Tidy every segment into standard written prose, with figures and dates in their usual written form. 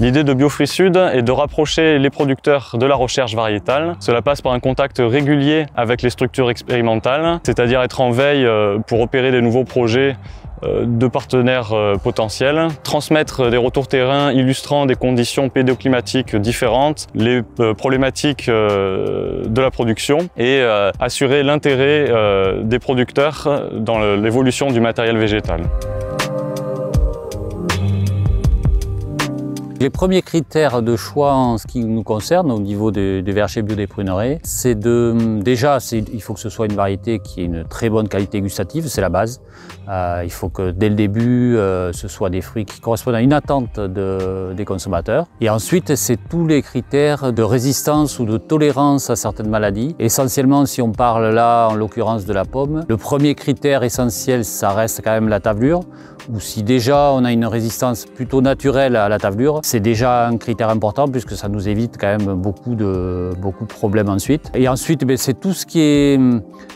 L'idée de BioFruits Sud est de rapprocher les producteurs de la recherche variétale. Cela passe par un contact régulier avec les structures expérimentales, c'est-à-dire être en veille pour opérer des nouveaux projets de partenaires potentiels, transmettre des retours terrain illustrant des conditions pédoclimatiques différentes, les problématiques de la production et assurer l'intérêt des producteurs dans l'évolution du matériel végétal. Les premiers critères de choix en ce qui nous concerne au niveau des vergers bio des pruneries, c'est il faut que ce soit une variété qui ait une très bonne qualité gustative, c'est la base. Il faut que dès le début, ce soit des fruits qui correspondent à une attente des consommateurs. Et ensuite, c'est tous les critères de résistance ou de tolérance à certaines maladies. Essentiellement, si on parle là, en l'occurrence de la pomme, le premier critère essentiel, ça reste quand même la tavelure. Ou si déjà on a une résistance plutôt naturelle à la tavelure, c'est déjà un critère important puisque ça nous évite quand même beaucoup de problèmes ensuite. Et ensuite, c'est tout ce qui est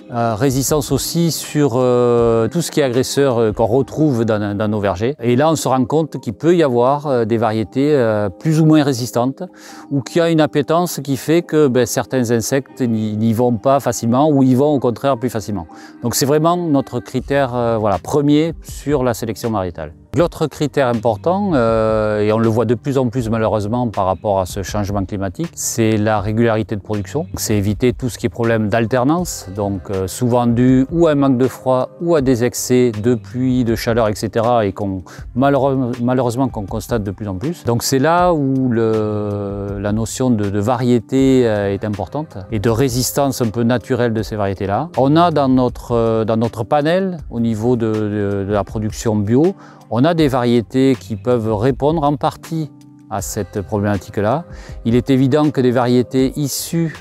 résistance aussi sur tout ce qui est agresseur qu'on retrouve dans nos vergers. Et là, on se rend compte qu'il peut y avoir des variétés plus ou moins résistantes ou qu'il y a une appétence qui fait que certains insectes n'y vont pas facilement ou y vont au contraire plus facilement. Donc c'est vraiment notre critère premier sur la sélection variétale. L'autre critère important, et on le voit de plus en plus malheureusement par rapport à ce changement climatique, c'est la régularité de production. C'est éviter tout ce qui est problème d'alternance, donc souvent dû ou à un manque de froid ou à des excès de pluie, de chaleur, etc. et qu'on malheureusement qu'on constate de plus en plus. Donc c'est là où la notion de variété est importante et de résistance un peu naturelle de ces variétés-là. On a dans notre panel, au niveau de la production bio, on a des variétés qui peuvent répondre en partie à cette problématique-là. Il est évident que des variétés issues,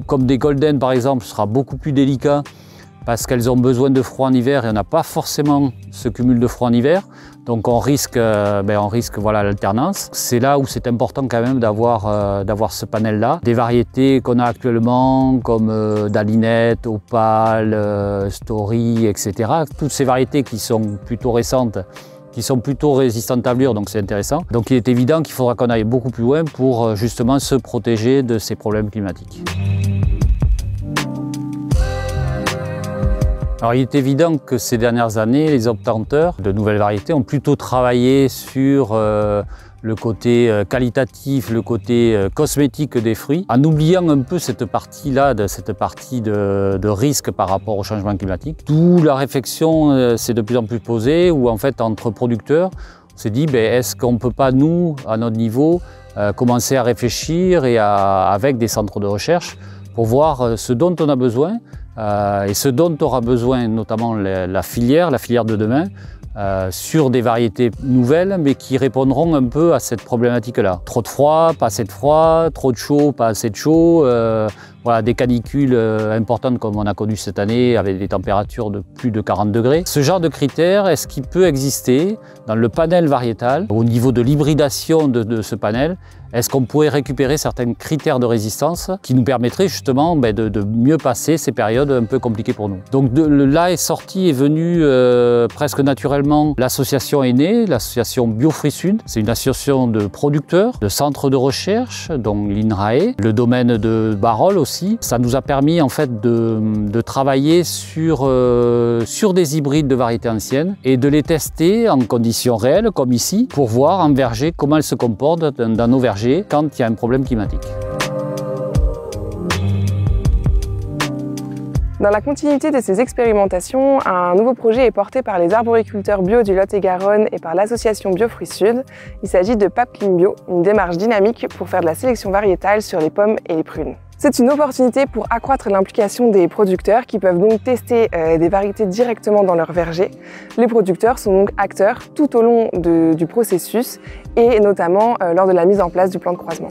comme des golden par exemple, sera beaucoup plus délicat parce qu'elles ont besoin de froid en hiver et on n'a pas forcément ce cumul de froid en hiver. Donc on risque l'alternance. C'est là où c'est important quand même d'avoir ce panel-là. Des variétés qu'on a actuellement comme Dalinette, Opale, Story, etc. Toutes ces variétés qui sont plutôt récentes, qui sont plutôt résistantes à tavelure, donc c'est intéressant. Donc il est évident qu'il faudra qu'on aille beaucoup plus loin pour justement se protéger de ces problèmes climatiques. Alors il est évident que ces dernières années, les obtenteurs de nouvelles variétés ont plutôt travaillé sur le côté qualitatif, le côté cosmétique des fruits, en oubliant un peu cette partie-là, de risque par rapport au changement climatique. D'où la réflexion s'est de plus en plus posée, où en fait entre producteurs, on s'est dit est-ce qu'on ne peut pas nous, à notre niveau, commencer à réfléchir avec des centres de recherche pour voir ce dont on a besoin et ce dont aura besoin notamment la filière de demain, sur des variétés nouvelles mais qui répondront un peu à cette problématique-là. Trop de froid, pas assez de froid, trop de chaud, pas assez de chaud, des canicules importantes comme on a connu cette année avec des températures de plus de 40 degrés. Ce genre de critères, est-ce qu'il peut exister dans le panel variétal? Au niveau de l'hybridation de ce panel, est-ce qu'on pourrait récupérer certains critères de résistance qui nous permettraient justement de mieux passer ces périodes un peu compliquées pour nous? Donc là est venue presque naturellement, l'association est née, l'association BioFruits Sud. C'est une association de producteurs, de centres de recherche, dont l'INRAE, le domaine de Barol aussi. Ça nous a permis en fait de travailler sur des hybrides de variétés anciennes et de les tester en conditions réelles comme ici pour voir en verger comment elles se comportent dans nos vergers quand il y a un problème climatique. Dans la continuité de ces expérimentations, un nouveau projet est porté par les arboriculteurs bio du Lot-et-Garonne et par l'association BioFruits Sud. Il s'agit de PAP Clean Bio, une démarche dynamique pour faire de la sélection variétale sur les pommes et les prunes. C'est une opportunité pour accroître l'implication des producteurs qui peuvent donc tester des variétés directement dans leur verger. Les producteurs sont donc acteurs tout au long du processus et notamment lors de la mise en place du plan de croisement.